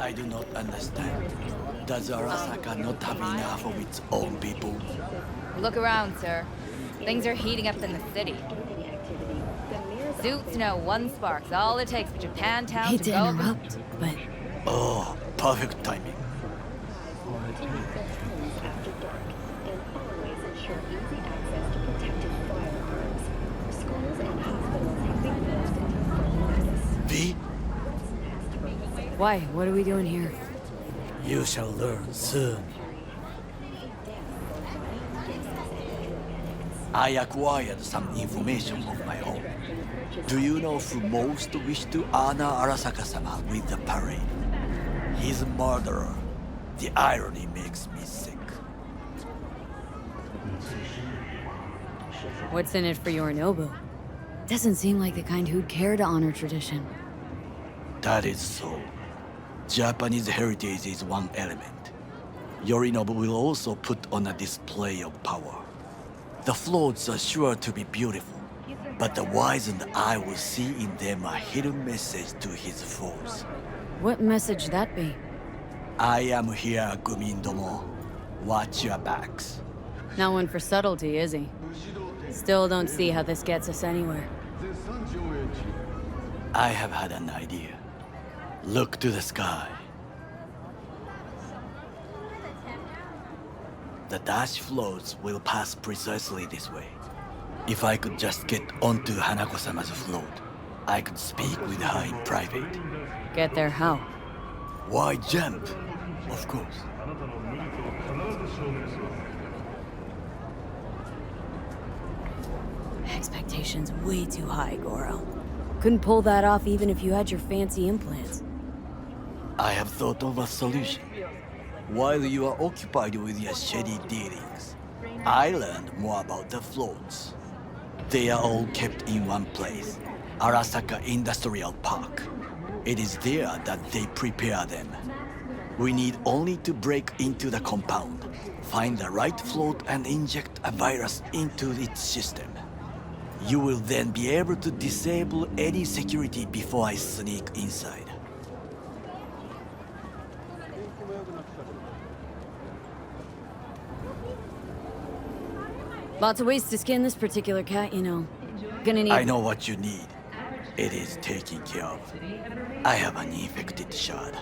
I do not understand. Does Arasaka not have enough of its own people? Look around, sir. Things are heating up in the city. Suits know one spark's all it takes for Japantown Hate to to go. interrupt, but Oh, perfect timing. V, why? What are we doing here? you shall learn soon. I acquired some information of my own. Do you know who most wished to honor Arasaka-sama with the parade? He's a murderer. The irony makes me sick. What's in it for Yorinobu? Doesn't seem like the kind who'd care to honor tradition. That is so. Japanese heritage is one element. Yorinobu will also put on a display of power. The floats are sure to be beautiful, but the wizened eye will see in them a hidden message to his foes. What message that be? I am here, Gumindomo. Watch your backs. Not one for subtlety, is he? Still don't see how this gets us anywhere. I have had an idea. Look to the sky. The dash floats will pass precisely this way. If I could just get onto Hanako-sama's float, I could speak with her in private. Get there how? Why jump? Of course. Expectations way too high, Goro. Couldn't pull that off even if you had your fancy implants. I have thought of a solution. While you are occupied with your shady dealings, I learned more about the floats. They are all kept in one place, Arasaka Industrial Park. It is there that they prepare them. We need only to break into the compound, find the right float and inject a virus into its system. You will then be able to disable any security before I sneak inside. Lots of ways to skin this particular cat, you know. Gonna need... I know what you need. It is taken care of. I have an infected shard.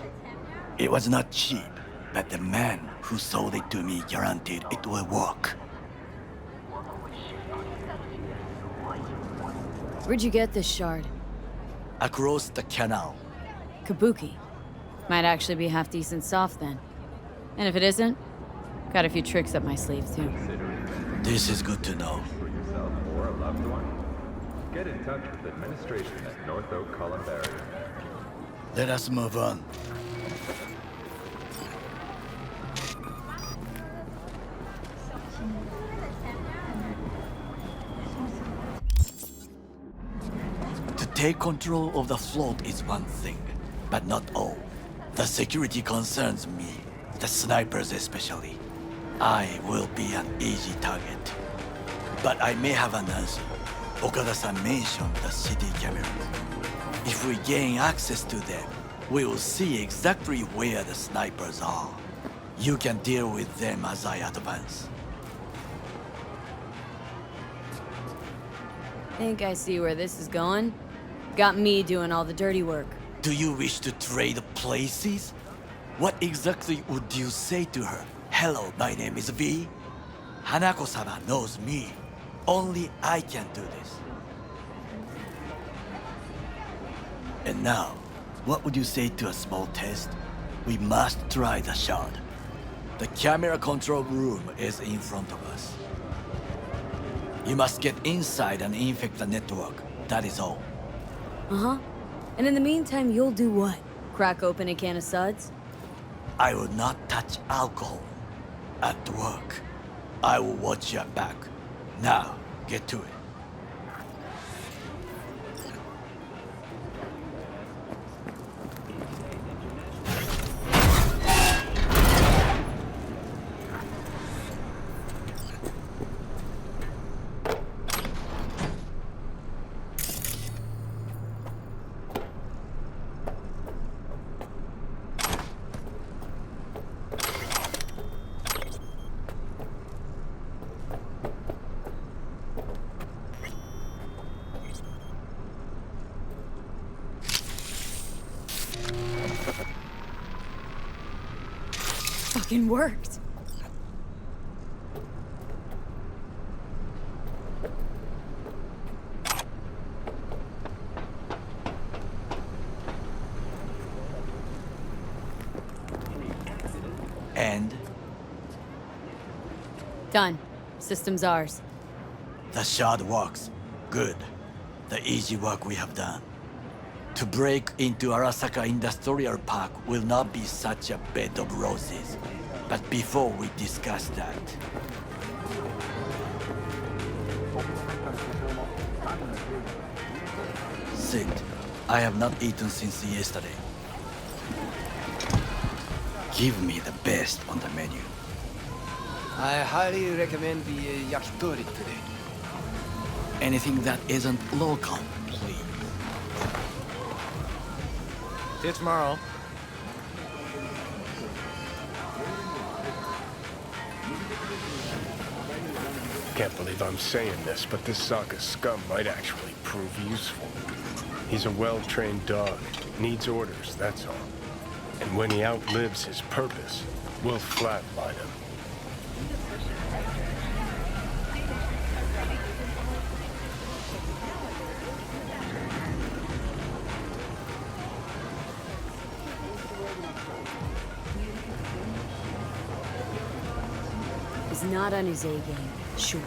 It was not cheap, but the man who sold it to me guaranteed it will work. Where'd you get this shard? Across the canal. Kabuki. Might actually be half-decent soft then. And if it isn't, got a few tricks up my sleeve too. This is good to know. For yourself or a loved one, get in touch with administration at North Oak Columbarium. Let us move on. To take control of the float is one thing, but not all. The security concerns me, the snipers especially. I will be an easy target. But I may have an answer. Okada-san mentioned the city cameras. If we gain access to them, we will see exactly where the snipers are. You can deal with them as I advance. Think I see where this is going. Got me doing all the dirty work. Do you wish to trade places? What exactly would you say to her? Hello, my name is V. Hanako-sama knows me. Only I can do this. And now, what would you say to a small test? We must try the shard. The camera control room is in front of us. You must get inside and infect the network. That is all. Uh-huh. And in the meantime, you'll do what? Crack open a can of suds? I will not touch alcohol. At work, I will watch your back. Now, get to it. fucking worked. And Done. System's ours. the shard works. Good. The easy work we have done. To break into Arasaka Industrial Park will not be such a bed of roses. But before we discuss that, sit. I have not eaten since yesterday. Give me the best on the menu. I highly recommend the yakitori today. Anything that isn't local, please. See you tomorrow. Can't believe I'm saying this, but this Sokka scum might actually prove useful. He's a well-trained dog. Needs orders, that's all. And when he outlives his purpose, we'll flatline him. He's not on his A game, sure.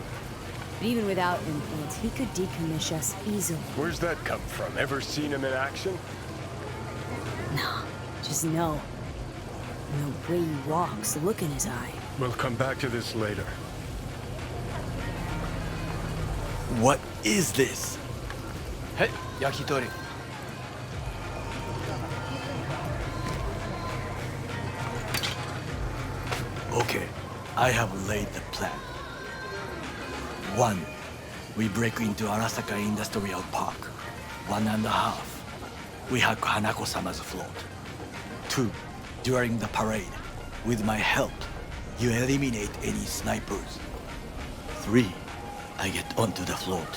But even without implants, he could decommission us easily. Where's that come from? Ever seen him in action? No, just no. The way he walks, the look in his eye. We'll come back to this later. What is this? Hey, yakitori. Okay, I have laid the plan. 1. We break into Arasaka Industrial Park. 1.5. We hack Hanako-sama's float. 2. During the parade, with my help, you eliminate any snipers. 3. I get onto the float.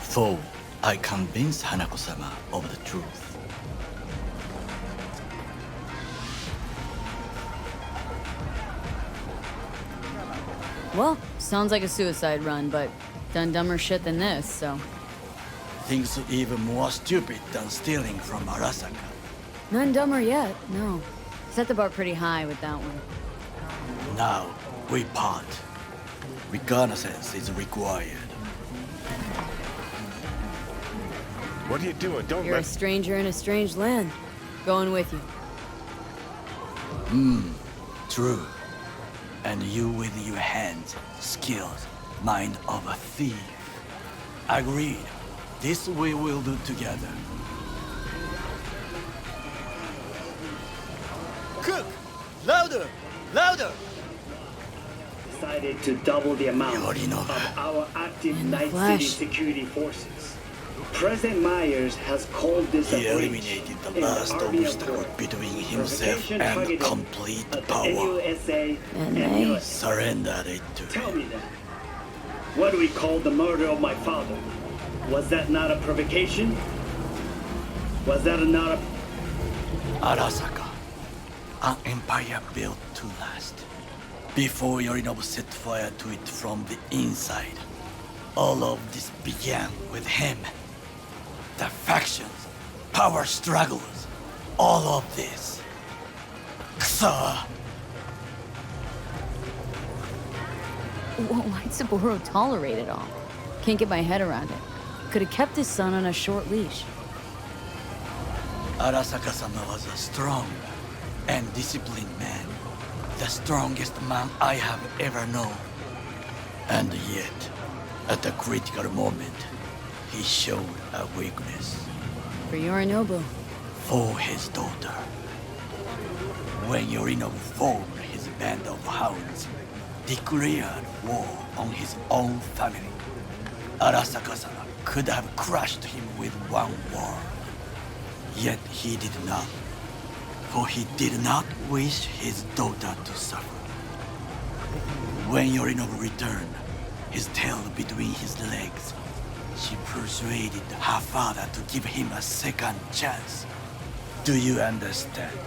4. I convince Hanako-sama of the truth. Well, sounds like a suicide run, but done dumber shit than this, so... Things even more stupid than stealing from Arasaka. None dumber yet, no. Set the bar pretty high with that one. Now, we part. Reconnaissance is required. What are you doing? Don't You're a let... stranger in a strange land. Going with you. True. And you with your hands, skills, mind of a thief. Agreed. This we will do together. Cook! Louder! Louder! Decided to double the amount Yorinobu. of our active In the Night City flesh. security forces. President Myers has called this He a breach eliminated the in last Army of obstacle War. between himself Provocation and targeted complete at the power. NUSA And and they- US. Surrendered it to Tell him. me that. What do we call the murder of my father? Was that not a provocation? Was that not a... Arasaka. An empire built to last. Before Yorinobu set fire to it from the inside. All of this began with him. The factions, power struggles, all of this. Kusa! Why'd Saburo tolerate it all? Can't get my head around it. Could have kept his son on a short leash. Arasaka-sama was a strong and disciplined man. The strongest man I have ever known. And yet, at a critical moment, he showed a weakness For Yorinobu. for his daughter. When Yorinobu formed his band of hounds, declared war on his own family, Arasaka-sama could have crushed him with one word. Yet he did not, for he did not wish his daughter to suffer. When Yorinobu returned, his tail between his legs, she persuaded her father to give him a second chance. Do you understand?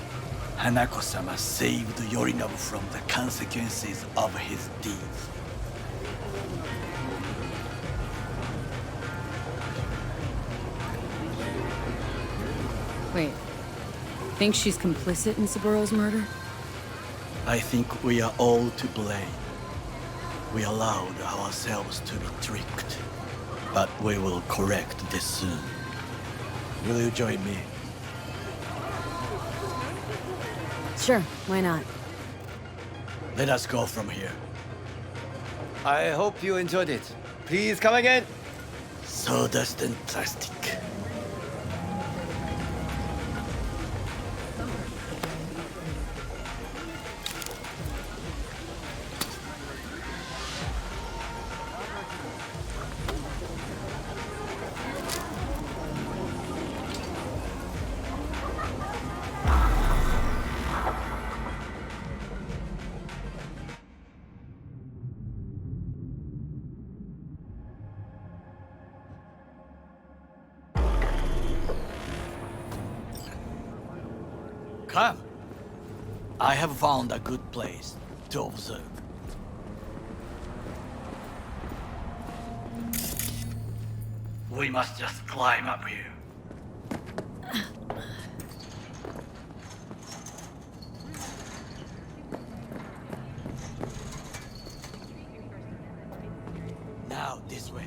Hanako-sama saved Yorinobu from the consequences of his deeds. Wait. Think she's complicit in Saburo's murder? I think we are all to blame. We allowed ourselves to be tricked. But we will correct this soon. Will you join me? Sure, why not? Let us go from here. I hope you enjoyed it. Please come again. Sawdust and plastic. Come. I have found a good place to observe. We must just climb up here. Now, this way.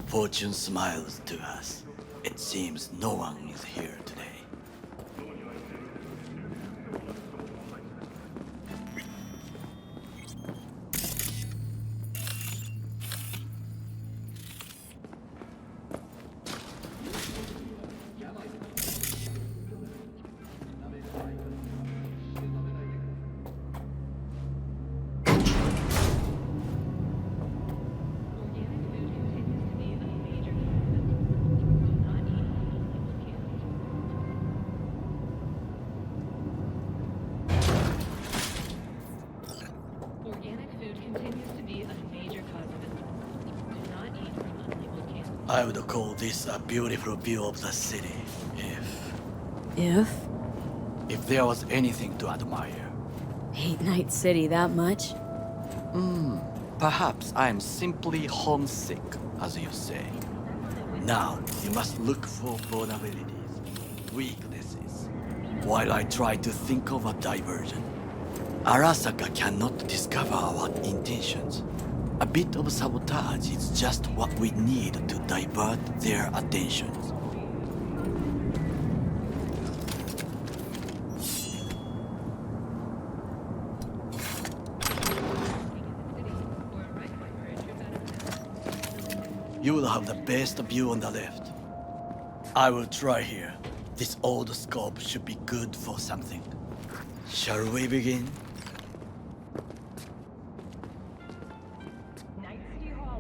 Fortune smiles to us. It seems no one is here today. I would call this a beautiful view of the city, if there was anything to admire. Hate Night City that much? Perhaps I'm simply homesick, as you say. Now, you must look for vulnerabilities, weaknesses, while I try to think of a diversion. Arasaka cannot discover our intentions. A bit of sabotage is just what we need to divert their attentions. You will have the best view on the left. I will try here. This old scope should be good for something. Shall we begin?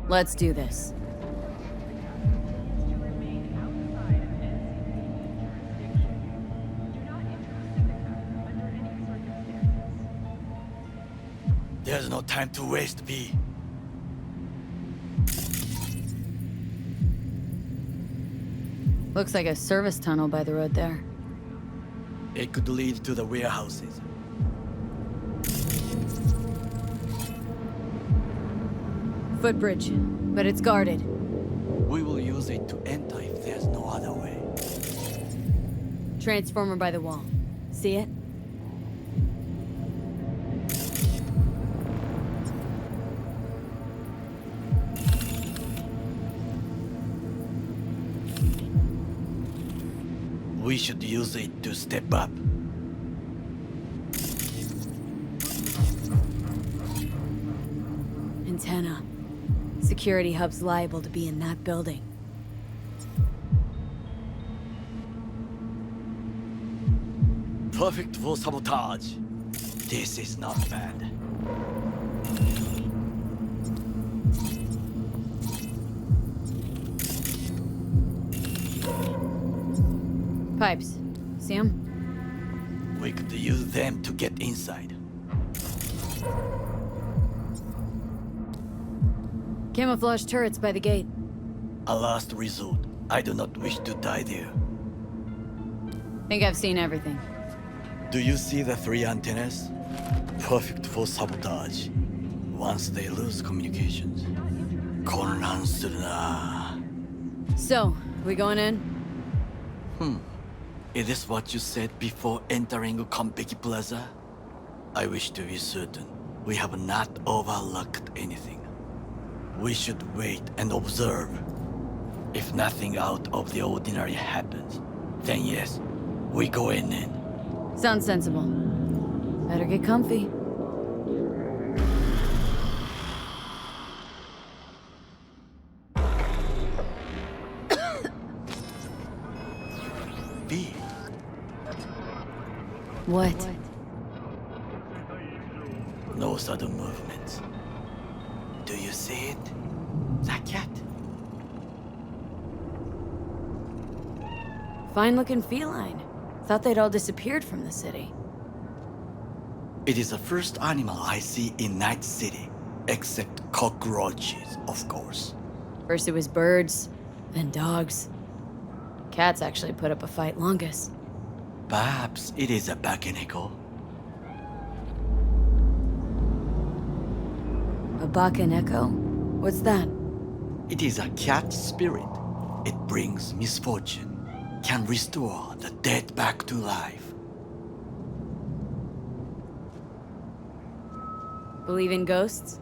Let's do this. There's no time to waste, V. Looks like a service tunnel by the road there. It could lead to the warehouses. Footbridge, but it's guarded. We will use it to enter if there's no other way. Transformer by the wall. See it? We should use it to step up. Antenna. Security hub's liable to be in that building. Perfect for sabotage. This is not bad. Pipes. See 'em? We could use them to get inside. Camouflage turrets by the gate. A last resort. I do not wish to die there. Think I've seen everything. Do you see the 3 antennas? Perfect for sabotage. Once they lose communications.混乱するな. So, we going in? Is this what you said before entering Konpeki Plaza? I wish to be certain we have not overlooked anything. We should wait and observe. If nothing out of the ordinary happens, then yes, we go in. Sounds sensible. Better get comfy. V. What? No sudden movements. Do you see it? That cat? Fine-looking feline. Thought they'd all disappeared from the city. It is the first animal I see in Night City, except cockroaches, of course. First it was birds, then dogs. Cats actually put up a fight longest. Perhaps it is a bakeneko. A bakaneko? What's that? It is a cat spirit. It brings misfortune, can restore the dead back to life. Believe in ghosts?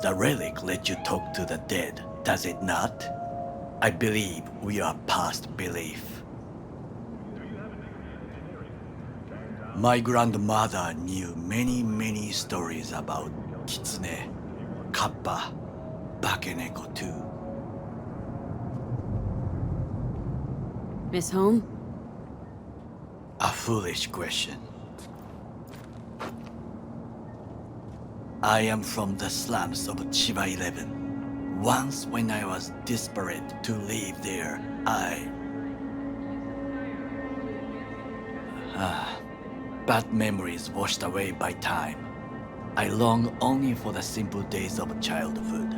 The relic lets you talk to the dead, does it not? I believe we are past belief. My grandmother knew many stories about kitsune, kappa, bakeneko too. Miss Home? A foolish question. I am from the slums of Chiba 11. Once when I was desperate to live there, bad memories washed away by time. I long only for the simple days of childhood.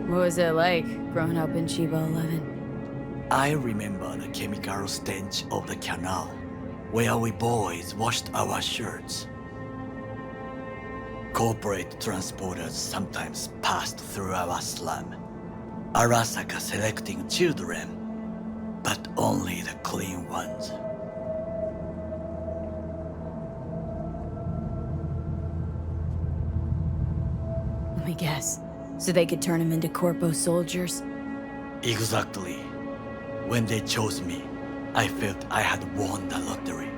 What was it like, growing up in Chiba 11? I remember the chemical stench of the canal, where we boys washed our shirts. Corporate transporters sometimes passed through our slum, Arasaka selecting children, but only the clean ones. Let me guess. So they could turn him into corpo soldiers? Exactly. When they chose me, I felt I had won the lottery.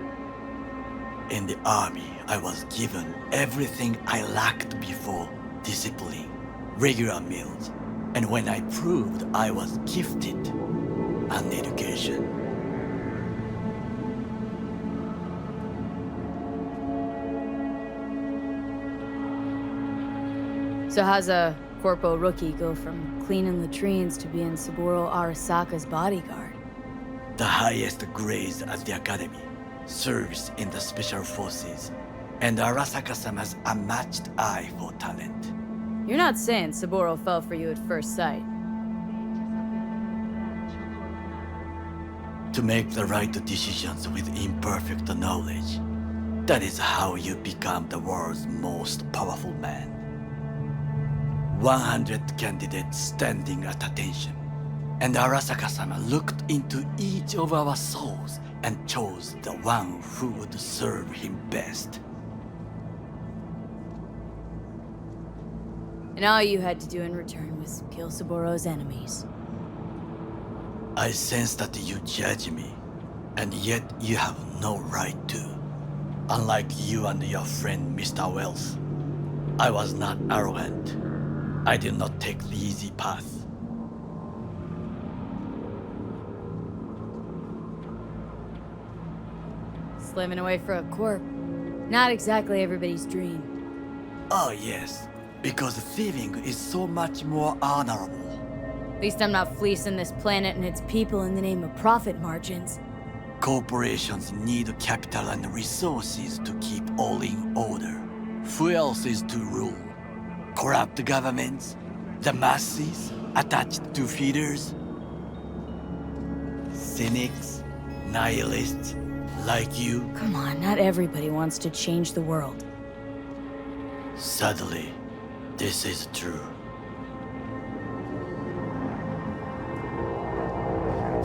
In the army, I was given everything I lacked before: discipline, regular meals, and when I proved I was gifted, an education. So how's a corpo rookie go from cleaning latrines to being Saburo Arasaka's bodyguard? The highest grades at the academy, service in the special forces, and Arasaka-sama's unmatched eye for talent. You're not saying Saburo fell for you at first sight. To make the right decisions with imperfect knowledge, that is how you become the world's most powerful man. 100 candidates standing at attention, and Arasaka-sama looked into each of our souls and chose the one who would serve him best. And all you had to do in return was kill Saburo's enemies. I sense that you judge me, and yet you have no right to. Unlike you and your friend Mr. Wells, I was not arrogant. I did not take the easy path. Slaving away for a corp. Not exactly everybody's dream. Oh yes, because thieving is so much more honorable. least I'm not fleecing this planet and its people in the name of profit margins. Corporations need capital and resources to keep all in order. Who else is to rule? Corrupt governments? The masses? Attached to feeders? Cynics? Nihilists? Like you? Come on, not everybody wants to change the world. Sadly, this is true.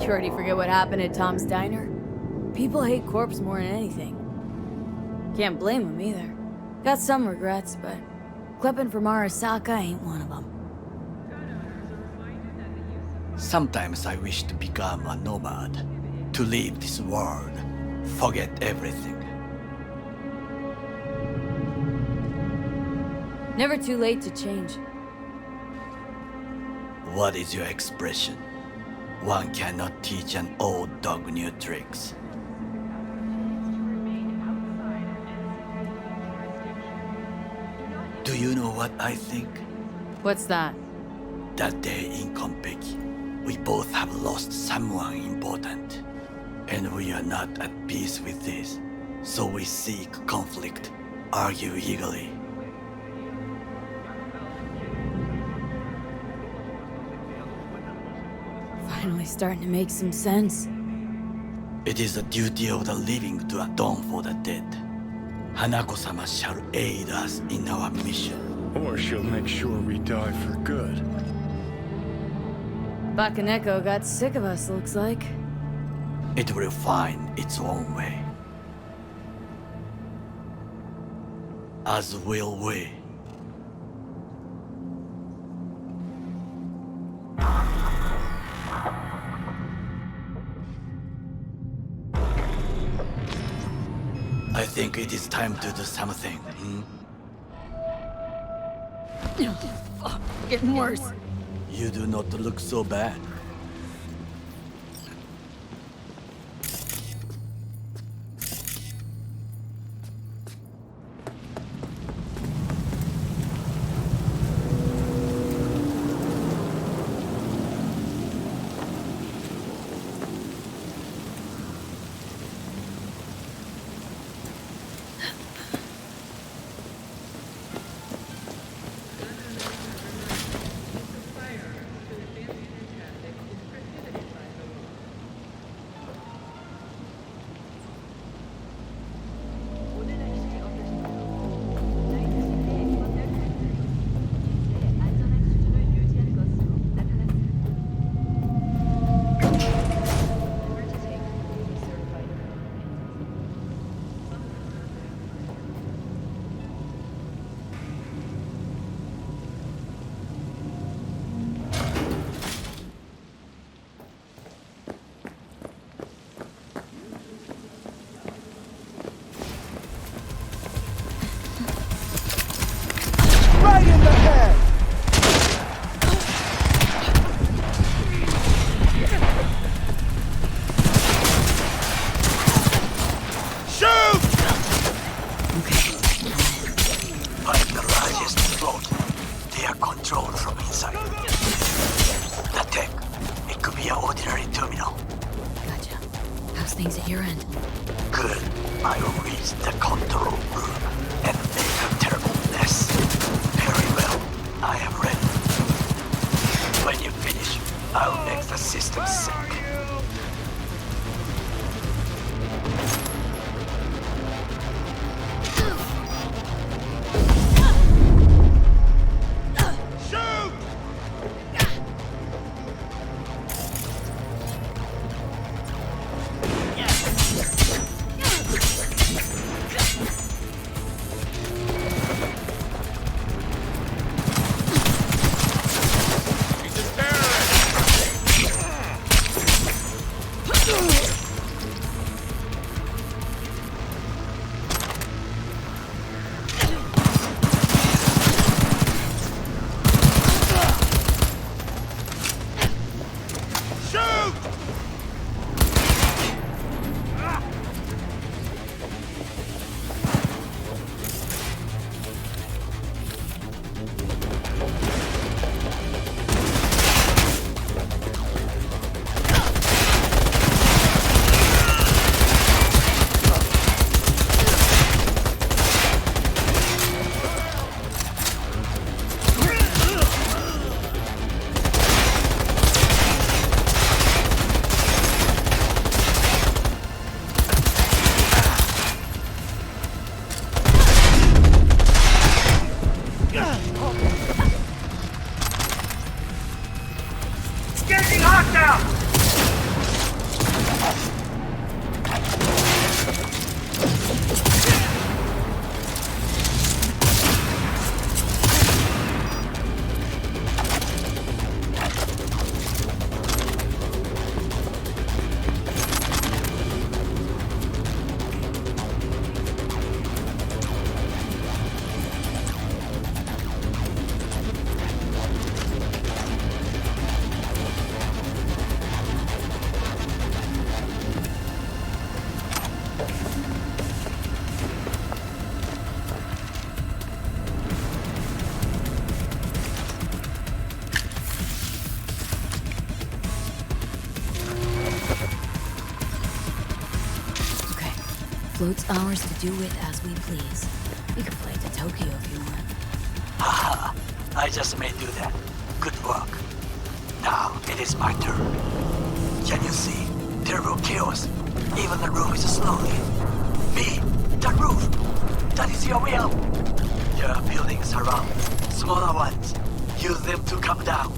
You already forget what happened at Tom's Diner? People hate corpse more than anything. Can't blame them either. Got some regrets, but clipping from Arasaka ain't one of them. Sometimes I wish to become a nomad, to leave this world, forget everything. Never too late to change. What is your expression? One cannot teach an old dog new tricks. Do you know what I think? What's that? That day in Konpeki, we both have lost someone important. And we are not at peace with this. So we seek conflict, argue eagerly. Finally starting to make some sense. It is the duty of the living to atone for the dead. Hanako-sama shall aid us in our mission. Or she'll make sure we die for good. Bakaneko got sick of us, looks like. It will find its own way. As will we. I think it is time to do something. Getting worse. You do not look so bad. Things at your end. Good. I will reach the control room and make a terrible mess. Very well. I am ready. When you finish, I'll make the system sick. float's ours to do with as we please. We could fly to Tokyo if you want. Haha, I just may do that. Good work. Now it is my turn. Can you see? Terrible chaos. Even the room is slowly. Me, the roof. That is your way out. There are buildings around. Smaller ones. Use them to come down.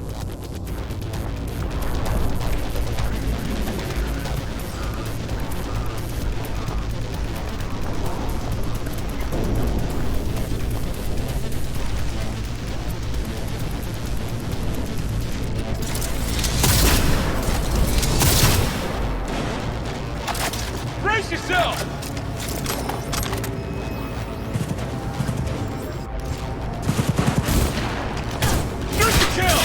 Brace yourself! Shoot to kill!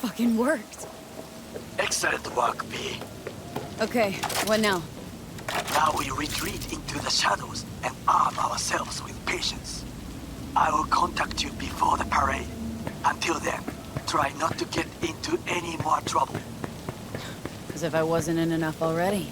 Fucking worked. Excellent work, B. Okay, what now? Now we retreat into the shadows and arm ourselves with patience. I will contact you before the parade. Until then, try not to get into any more trouble. As if I wasn't in enough already.